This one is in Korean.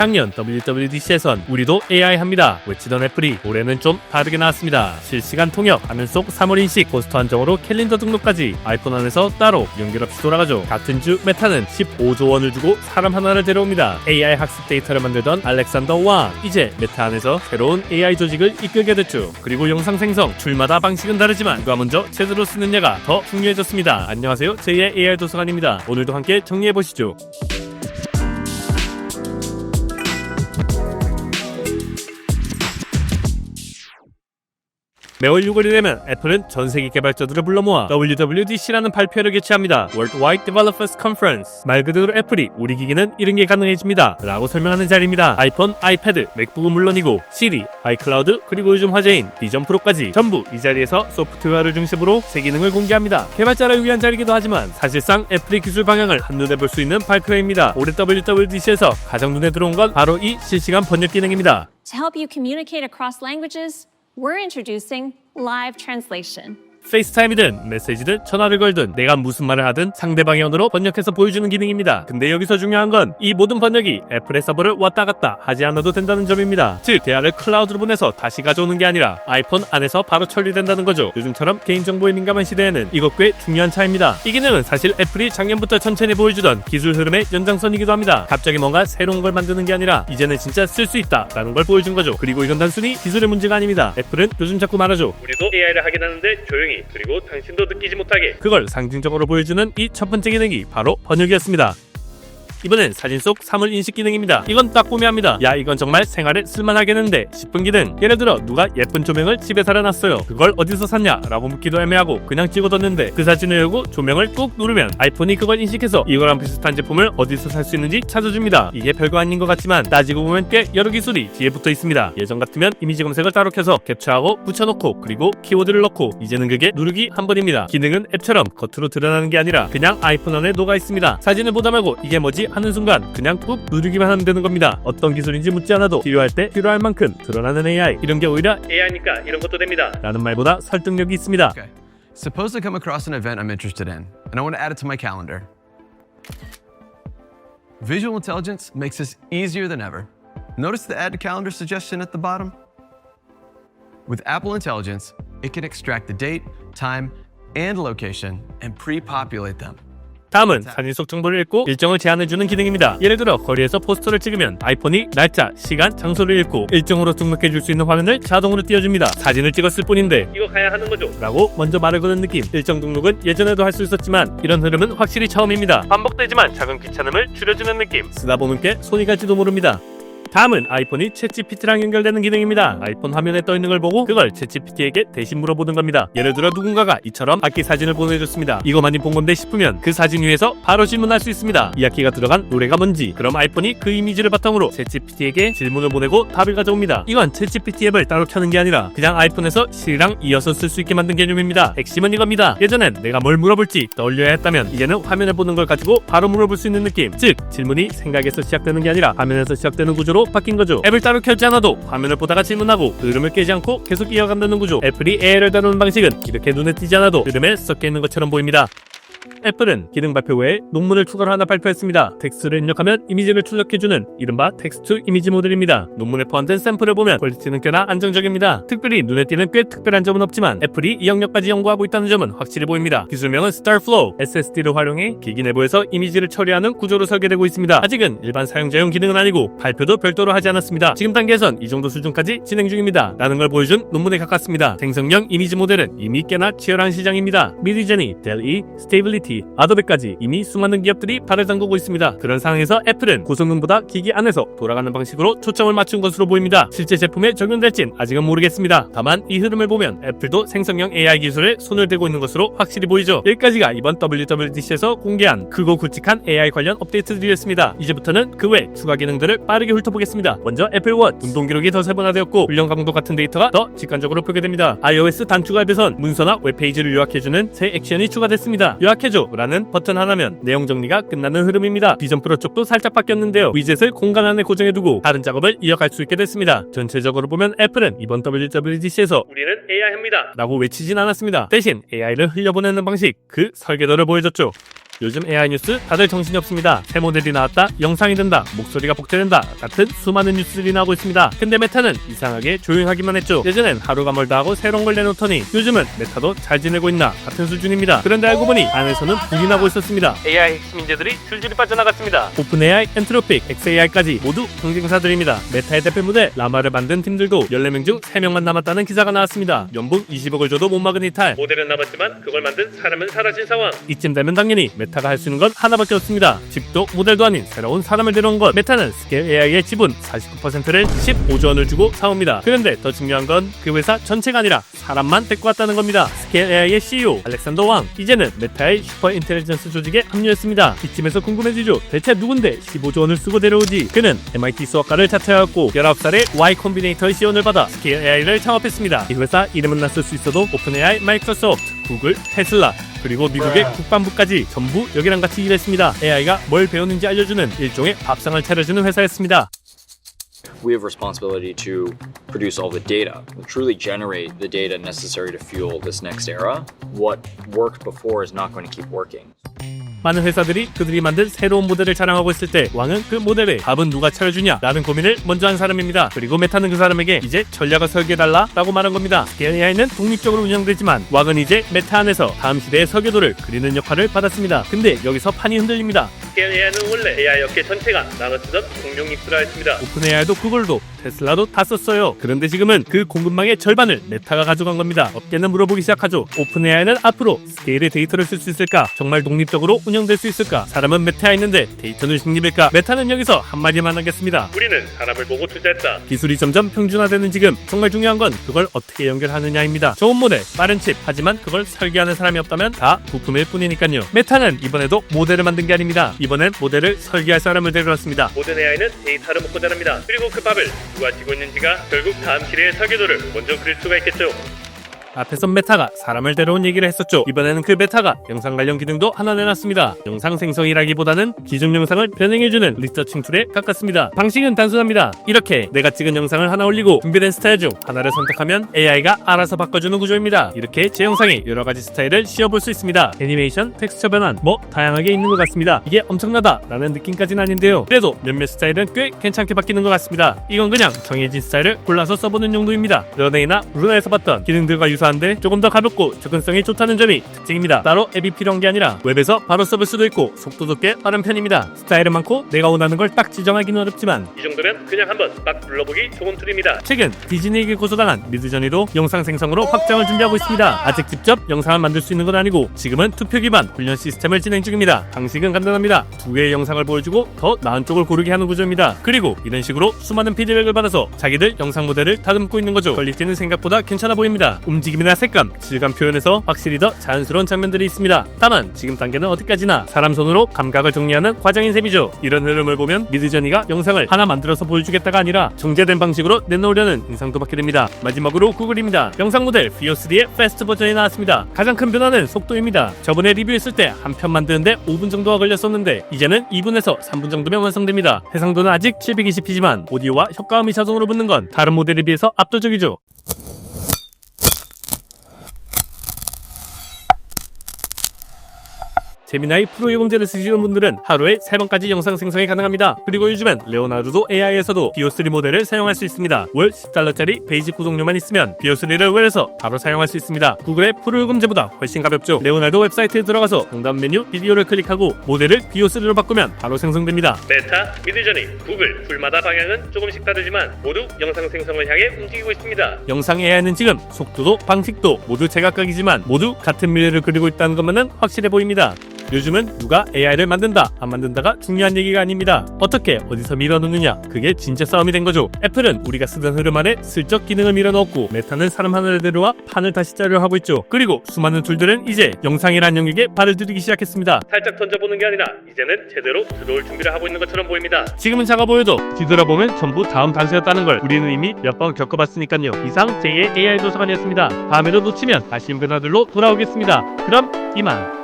작년 WWDC에선 우리도 AI 합니다 외치던 애플이 올해는 좀 다르게 나왔습니다. 실시간 통역, 화면 속 3월 인식, 포스터 한정으로 캘린더 등록까지 아이폰 안에서 따로 연결 없이 돌아가죠. 같은 주 메타는 15조 원을 주고 사람 하나를 데려옵니다. AI 학습 데이터를 만들던 알렉산더 왕, 이제 메타 안에서 새로운 AI 조직을 이끌게 됐죠. 그리고 영상 생성, 줄마다 방식은 다르지만 누가 먼저 제대로 쓰느냐가 더 중요해졌습니다. 안녕하세요, 제2의 AI 도서관입니다. 오늘도 함께 정리해보시죠. 매월 6월이 되면 애플은 전세계 개발자들을 불러 모아 WWDC라는 발표를 개최합니다. Worldwide Developers Conference. 말 그대로 애플이 우리 기기는 이런 게 가능해집니다 라고 설명하는 자리입니다. 아이폰, 아이패드, 맥북은 물론이고 시리, 아이클라우드, 그리고 요즘 화제인 비전 프로까지 전부 이 자리에서 소프트웨어를 중심으로 새 기능을 공개합니다. 개발자를 위한 자리이기도 하지만 사실상 애플의 기술 방향을 한눈에 볼 수 있는 발표회입니다. 올해 WWDC에서 가장 눈에 들어온 건 바로 이 실시간 번역 기능입니다. To help you communicate across languages, we're introducing live translation. 페이스타임이든 메시지든 전화를 걸든 내가 무슨 말을 하든 상대방의 언어로 번역해서 보여주는 기능입니다. 근데 여기서 중요한 건 이 모든 번역이 애플의 서버를 왔다 갔다 하지 않아도 된다는 점입니다. 즉 대화를 클라우드로 보내서 다시 가져오는 게 아니라 아이폰 안에서 바로 처리된다는 거죠. 요즘처럼 개인정보에 민감한 시대에는 이것 꽤 중요한 차이입니다. 이 기능은 사실 애플이 작년부터 천천히 보여주던 기술 흐름의 연장선이기도 합니다. 갑자기 뭔가 새로운 걸 만드는 게 아니라 이제는 진짜 쓸 수 있다라는 걸 보여준 거죠. 그리고 이건 단순히 기술의 문제가 아닙니다. 애플은 요즘 자꾸 말하죠. 우리도 AI를 하긴 하는데 조용히, 그리고 당신도 느끼지 못하게. 그걸 상징적으로 보여주는 이 첫 번째 기능이 바로 번역이었습니다. 이번엔 사진 속 사물 인식 기능입니다. 이건 딱 보면 합니다. 야, 이건 정말 생활에 쓸만하겠는데 싶은 기능. 예를 들어 누가 예쁜 조명을 집에 달아놨어요. 그걸 어디서 샀냐? 라고 묻기도 애매하고 그냥 찍어뒀는데 그 사진을 열고 조명을 꾹 누르면 아이폰이 그걸 인식해서 이거랑 비슷한 제품을 어디서 살 수 있는지 찾아줍니다. 이게 별거 아닌 것 같지만 따지고 보면 꽤 여러 기술이 뒤에 붙어 있습니다. 예전 같으면 이미지 검색을 따로 켜서 캡처하고 붙여놓고 그리고 키워드를 넣고, 이제는 그게 누르기 한 번입니다. 기능은 앱처럼 겉으로 드러나는 게 아니라 그냥 아이폰 안에 녹아 있습니다. 사진을 보다 말고 이게 뭐지? 하는 순간 그냥 꾹 누르기만 하면 되는 겁니다. 어떤 기술인지 묻지 않아도 필요할 때 필요할 만큼 드러나는 AI. 이런 게 오히려 AI니까 이런 것도 됩니다 라는 말보다 설득력이 있습니다. Okay. Suppose I come across an event I'm interested in, and I want to add it to my calendar. Visual intelligence makes this easier than ever. Notice the add to calendar suggestion at the bottom? With Apple Intelligence, it can extract the date, time, and location and pre-populate them. 다음은 사진 속 정보를 읽고 일정을 제안해주는 기능입니다. 예를 들어 거리에서 포스터를 찍으면 아이폰이 날짜, 시간, 장소를 읽고 일정으로 등록해줄 수 있는 화면을 자동으로 띄워줍니다. 사진을 찍었을 뿐인데 이거 가야 하는 거죠? 라고 먼저 말을 거는 느낌. 일정 등록은 예전에도 할 수 있었지만 이런 흐름은 확실히 처음입니다. 반복되지만 작은 귀찮음을 줄여주는 느낌. 쓰다 보면 꽤 손이 갈지도 모릅니다. 다음은 아이폰이 챗GPT랑 연결되는 기능입니다. 아이폰 화면에 떠있는 걸 보고 그걸 챗GPT에게 대신 물어보는 겁니다. 예를 들어 누군가가 이처럼 악기 사진을 보내줬습니다. 이거 많이 본 건데 싶으면 그 사진 위에서 바로 질문할 수 있습니다. 이 악기가 들어간 노래가 뭔지. 그럼 아이폰이 그 이미지를 바탕으로 챗GPT에게 질문을 보내고 답을 가져옵니다. 이건 챗GPT 앱을 따로 켜는 게 아니라 그냥 아이폰에서 시리랑 이어서 쓸 수 있게 만든 개념입니다. 핵심은 이겁니다. 예전엔 내가 뭘 물어볼지 떠올려야 했다면 이제는 화면에 보는 걸 가지고 바로 물어볼 수 있는 느낌. 즉 질문이 생각에서 시작되는 게 아니라 화면에서 시작되는 구조로 바뀐 거죠. 앱을 따로 켜지 않아도 화면을 보다가 질문하고 흐름을 깨지 않고 계속 이어간다는 구조. 애플이 AI를 다루는 방식은 이렇게 눈에 띄지 않아도 흐름에 섞여 있는 것처럼 보입니다. 애플은 기능 발표 외에 논문을 추가로 하나 발표했습니다. 텍스트를 입력하면 이미지를 출력해주는 이른바 텍스트 이미지 모델입니다. 논문에 포함된 샘플을 보면 퀄리티는 꽤나 안정적입니다. 특별히 눈에 띄는 꽤 특별한 점은 없지만 애플이 이 영역까지 연구하고 있다는 점은 확실히 보입니다. 기술명은 StarFlow. SSD를 활용해 기기 내부에서 이미지를 처리하는 구조로 설계되고 있습니다. 아직은 일반 사용자용 기능은 아니고 발표도 별도로 하지 않았습니다. 지금 단계에선 이 정도 수준까지 진행 중입니다 라는 걸 보여준 논문에 가깝습니다. 생성형 이미지 모델은 이미 꽤나 치열한 시장입니다. 미디제니, 델이, 스테이블리티, 아도베까지 이미 수많은 기업들이 발을 담그고 있습니다. 그런 상황에서 애플은 고성능보다 기기 안에서 돌아가는 방식으로 초점을 맞춘 것으로 보입니다. 실제 제품에 적용될진 아직은 모르겠습니다. 다만 이 흐름을 보면 애플도 생성형 AI 기술에 손을 대고 있는 것으로 확실히 보이죠. 여기까지가 이번 WWDC에서 공개한 크고 굵직한 AI 관련 업데이트들이었습니다. 이제부터는 그 외 추가 기능들을 빠르게 훑어보겠습니다. 먼저 애플워치. 운동 기록이 더 세분화되었고 훈련 강도 같은 데이터가 더 직관적으로 표기됩니다. iOS 단축 앱에선 문서나 웹페이지를 요약해주는 새 액션이 추가됐습니다. 요약해줘 라는 버튼 하나면 내용 정리가 끝나는 흐름입니다. 비전 프로 쪽도 살짝 바뀌었는데요. 위젯을 공간 안에 고정해두고 다른 작업을 이어갈 수 있게 됐습니다. 전체적으로 보면 애플은 이번 WWDC에서 우리는 AI 합니다 라고 외치진 않았습니다. 대신 AI를 흘려보내는 방식, 그 설계도를 보여줬죠. 요즘 AI 뉴스 다들 정신이 없습니다. 새 모델이 나왔다, 영상이 된다, 목소리가 복제된다 같은 수많은 뉴스들이 나오고 있습니다. 근데 메타는 이상하게 조용하기만 했죠. 예전엔 하루가 멀다 하고 새로운 걸 내놓더니 요즘은 메타도 잘 지내고 있나 같은 수준입니다. 그런데 알고 보니 안에서는 불이 나고 있었습니다. AI 핵심 인재들이 줄줄이 빠져나갔습니다. 오픈AI, 엔트로픽, xAI까지 모두 경쟁사들입니다. 메타의 대표 모델 라마를 만든 팀들도 14명 중 3명만 남았다는 기사가 나왔습니다. 연봉 20억을 줘도 못 막은 이탈. 모델은 남았지만 그걸 만든 사람은 사라진 상황. 이쯤 되면 당연히 메타가 할 수 있는 건 하나밖에 없습니다. 집도 모델도 아닌 새로운 사람을 데려온 것. 메타는 스케일 AI의 지분 49%를 15조 원을 주고 사옵니다. 그런데 더 중요한 건 그 회사 전체가 아니라 사람만 데리고 왔다는 겁니다. 스케일 AI의 CEO 알렉산더 왕, 이제는 메타의 슈퍼 인텔리전스 조직에 합류했습니다. 이쯤에서 궁금해지죠. 대체 누군데 15조 원을 쓰고 데려오지? 그는 MIT 수학과를 자퇴하였고 19살에 Y 콤비네이터의 지원을 받아 스케일 AI를 창업했습니다. 이 회사 이름은 낯설 수 있어도 오픈AI, 마이크로소프트, 구글, 테슬라, 그리고 미국의 국방부까지 전부 여기랑 같이 일했습니다. AI가 뭘 배우는지 알려주는 일종의 밥상을 차려주는 회사였습니다. We have responsibility to produce all the data, truly generate the data necessary to fuel this next era. What worked before is not going to keep working. 많은 회사들이 그들이 만든 새로운 모델을 자랑하고 있을 때 왕은 그 모델의 밥은 누가 차려주냐 라는 고민을 먼저 한 사람입니다. 그리고 메타는 그 사람에게 이제 전략을 설계해달라 라고 말한 겁니다. 스케일 AI는 독립적으로 운영되지만 왕은 이제 메타 안에서 다음 시대의 설계도를 그리는 역할을 받았습니다. 근데 여기서 판이 흔들립니다. 스케일 AI는 원래 AI 업계 전체가 나눠 쓰던 공용 닉스라 했습니다. 오픈AI도 구글도 테슬라도 다 썼어요. 그런데 지금은 그 공급망의 절반을 메타가 가져간 겁니다. 업계는 물어보기 시작하죠. 오픈AI는 앞으로 스케일의 데이터를 쓸 수 있을까? 정말 독립적으로 운영될 수 있을까? 사람은 메타에 있는데 데이터는 식립일까? 메타는 여기서 한마디만 하겠습니다. 우리는 사람을 보고 투자했다. 기술이 점점 평준화되는 지금 정말 중요한 건 그걸 어떻게 연결하느냐입니다. 좋은 모델, 빠른 칩, 하지만 그걸 설계하는 사람이 없다면 다 부품일 뿐이니까요. 메타는 이번에도 모델을 만든 게 아닙니다. 이번엔 모델을 설계할 사람을 데려왔습니다. 모든 AI는 데이터를 먹고 자랍니다. 그리고 그 밥을 누가 쥐고 있는지가 결국 다음 시대의 설계도를 먼저 그릴 수가 있겠죠. 앞에선 메타가 사람을 데려온 얘기를 했었죠. 이번에는 그 메타가 영상 관련 기능도 하나 내놨습니다. 영상 생성이라기보다는 기존 영상을 변형해주는 리서칭 툴에 가깝습니다. 방식은 단순합니다. 이렇게 내가 찍은 영상을 하나 올리고 준비된 스타일 중 하나를 선택하면 AI가 알아서 바꿔주는 구조입니다. 이렇게 제 영상에 여러가지 스타일을 씌워볼 수 있습니다. 애니메이션, 텍스처 변환 뭐 다양하게 있는 것 같습니다. 이게 엄청나다 라는 느낌까지는 아닌데요. 그래도 몇몇 스타일은 꽤 괜찮게 바뀌는 것 같습니다. 이건 그냥 정해진 스타일을 골라서 써보는 용도입니다. 런웨이나 루나에서 봤던 기능들과 유사한데 조금 더 가볍고 접근성이 좋다는 점이 특징입니다. 따로 앱이 필요한 게 아니라 웹에서 바로 써볼 수도 있고 속도도 꽤 빠른 편입니다. 스타일은 많고 내가 원하는 걸 딱 지정하기는 어렵지만 이 정도면 그냥 한번 막 불러보기 좋은 툴입니다. 최근 디즈니에게 고소당한 미드저니도 영상 생성으로 확장을 준비하고 있습니다. 아직 직접 영상을 만들 수 있는 건 아니고 지금은 투표 기반 훈련 시스템을 진행 중입니다. 방식은 간단합니다. 두 개의 영상을 보여주고 더 나은 쪽을 고르게 하는 구조입니다. 그리고 이런 식으로 수많은 피드백을 받아서 자기들 영상 모델을 다듬고 있는 거죠. 퀄리티는 생각보다 괜찮아 보입니다. 움직임이나 색감, 질감 표현에서 확실히 더 자연스러운 장면들이 있습니다. 다만 지금 단계는 어디까지나 사람 손으로 감각을 정리하는 과정인 셈이죠. 이런 흐름을 보면 미드저니가 영상을 하나 만들어서 보여주겠다가 아니라 정제된 방식으로 내놓으려는 인상도 받게 됩니다. 마지막으로 구글입니다. 영상 모델 VO3의 패스트 버전이 나왔습니다. 가장 큰 변화는 속도입니다. 저번에 리뷰했을 때 한 편 만드는데 5분 정도가 걸렸었는데 이제는 2분에서 3분 정도면 완성됩니다. 해상도는 아직 720p지만 오디오와 효과음이 자동으로 붙는 건 다른 모델에 비해서 압도적이죠. 제미나이 프로 요금제를 쓰시는 분들은 하루에 3번까지 영상 생성이 가능합니다. 그리고 요즘엔 레오나르도 AI에서도 VO3 모델을 사용할 수 있습니다. 월 $10짜리 베이직 구독료만 있으면 VO3를 웹에서 바로 사용할 수 있습니다. 구글의 프로 요금제보다 훨씬 가볍죠. 레오나르도 웹사이트에 들어가서 상단 메뉴 비디오를 클릭하고 모델을 VO3로 바꾸면 바로 생성됩니다. 메타, 미드저니, 구글 둘마다 방향은 조금씩 다르지만 모두 영상 생성을 향해 움직이고 있습니다. 영상 AI는 지금 속도도 방식도 모두 제각각이지만 모두 같은 미래를 그리고 있다는 것만은 확실해 보입니다. 요즘은 누가 AI를 만든다 안 만든다가 중요한 얘기가 아닙니다. 어떻게 어디서 밀어넣느냐, 그게 진짜 싸움이 된 거죠. 애플은 우리가 쓰던 흐름 안에 슬쩍 기능을 밀어넣었고 메타는 사람 하나를 데려와 판을 다시 짜려 하고 있죠. 그리고 수많은 툴들은 이제 영상이란 영역에 발을 들이기 시작했습니다. 살짝 던져보는 게 아니라 이제는 제대로 들어올 준비를 하고 있는 것처럼 보입니다. 지금은 작아 보여도 뒤돌아보면 전부 다음 단서였다는 걸 우리는 이미 몇 번 겪어봤으니까요. 이상 제2의 AI 도서관이었습니다. 다음에도 놓치면 아쉬운 변화들로 돌아오겠습니다. 그럼 이만.